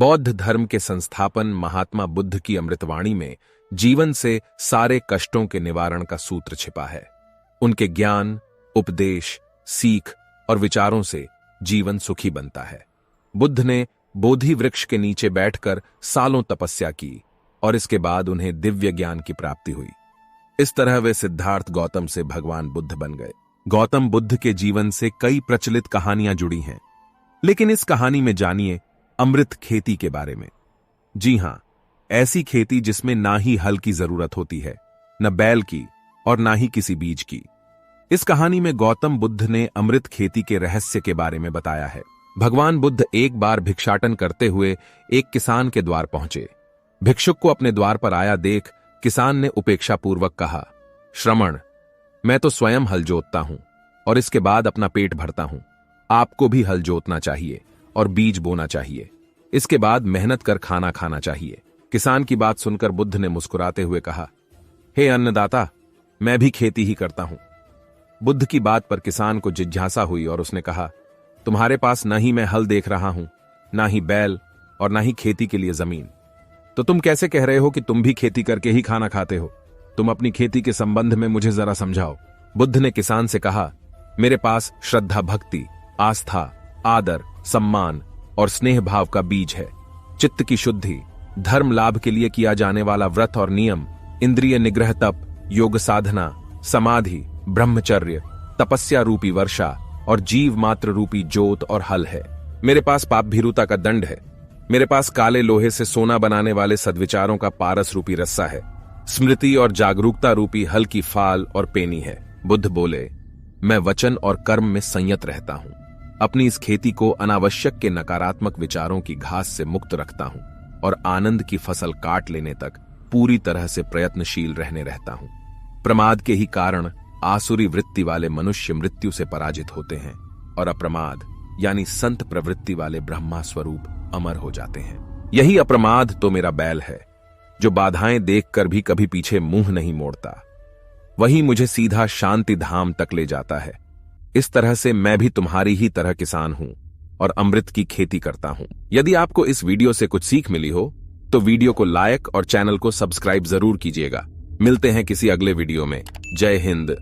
बौद्ध धर्म के संस्थापन महात्मा बुद्ध की अमृतवाणी में जीवन से सारे कष्टों के निवारण का सूत्र छिपा है। उनके ज्ञान, उपदेश, सीख और विचारों से जीवन सुखी बनता है। बुद्ध ने बोधि वृक्ष के नीचे बैठकर सालों तपस्या की और इसके बाद उन्हें दिव्य ज्ञान की प्राप्ति हुई। इस तरह वे सिद्धार्थ गौतम से भगवान बुद्ध बन गए। गौतम बुद्ध के जीवन से कई प्रचलित कहानियां जुड़ी हैं, लेकिन इस कहानी में जानिए अमृत खेती के बारे में। जी हां, ऐसी खेती जिसमें ना ही हल की जरूरत होती है, न बैल की और ना ही किसी बीज की। इस कहानी में गौतम बुद्ध ने अमृत खेती के रहस्य के बारे में बताया है। भगवान बुद्ध एक बार भिक्षाटन करते हुए एक किसान के द्वार पहुंचे। भिक्षुक को अपने द्वार पर आया देख किसान ने उपेक्षापूर्वक कहा, श्रमण, मैं तो स्वयं हल जोतता हूं और इसके बाद अपना पेट भरता हूं। आपको भी हल जोतना चाहिए और बीज बोना चाहिए। इसके बाद मेहनत कर खाना खाना चाहिए। किसान की बात सुनकर बुद्ध ने मुस्कुराते हुए कहा, हे अन्नदाता, मैं भी खेती ही करता हूं। बुद्ध की बात पर किसान को जिज्ञासा हुई और उसने कहा, तुम्हारे पास न ही मैं हल देख रहा हूं, ना ही बैल और ना ही खेती के लिए जमीन, तो तुम कैसे कह रहे हो कि तुम भी खेती करके ही खाना खाते हो? तुम अपनी खेती के संबंध में मुझे जरा समझाओ। बुद्ध ने किसान से कहा, मेरे पास श्रद्धा, भक्ति, आस्था, आदर, सम्मान और स्नेह भाव का बीज है। चित्त की शुद्धि, धर्म लाभ के लिए किया जाने वाला व्रत और नियम, इंद्रिय निग्रह, तप, योग साधना, समाधि, ब्रह्मचर्य, तपस्या रूपी वर्षा और जीव मात्र रूपी जोत और हल है। मेरे पास पाप भीरुता का दंड है। मेरे पास काले लोहे से सोना बनाने वाले सद्विचारों का पारस रूपी रस्सा है। स्मृति और जागरूकता रूपी हल की फाल और पेनी है। बुद्ध बोले, मैं वचन और कर्म में संयत रहता हूं। अपनी इस खेती को अनावश्यक के नकारात्मक विचारों की घास से मुक्त रखता हूं और आनंद की फसल काट लेने तक पूरी तरह से प्रयत्नशील रहने रहता हूं। प्रमाद के ही कारण आसुरी वृत्ति वाले मनुष्य मृत्यु से पराजित होते हैं और अप्रमाद यानी संत प्रवृत्ति वाले ब्रह्मा स्वरूप अमर हो जाते हैं। यही अप्रमाद तो मेरा बैल है, जो बाधाएं देखकर भी कभी पीछे मुंह नहीं मोड़ता। वही मुझे सीधा शांति धाम तक ले जाता है। इस तरह से मैं भी तुम्हारी ही तरह किसान हूं और अमृत की खेती करता हूं। यदि आपको इस वीडियो से कुछ सीख मिली हो तो वीडियो को लाइक और चैनल को सब्सक्राइब जरूर कीजिएगा। मिलते हैं किसी अगले वीडियो में। जय हिंद।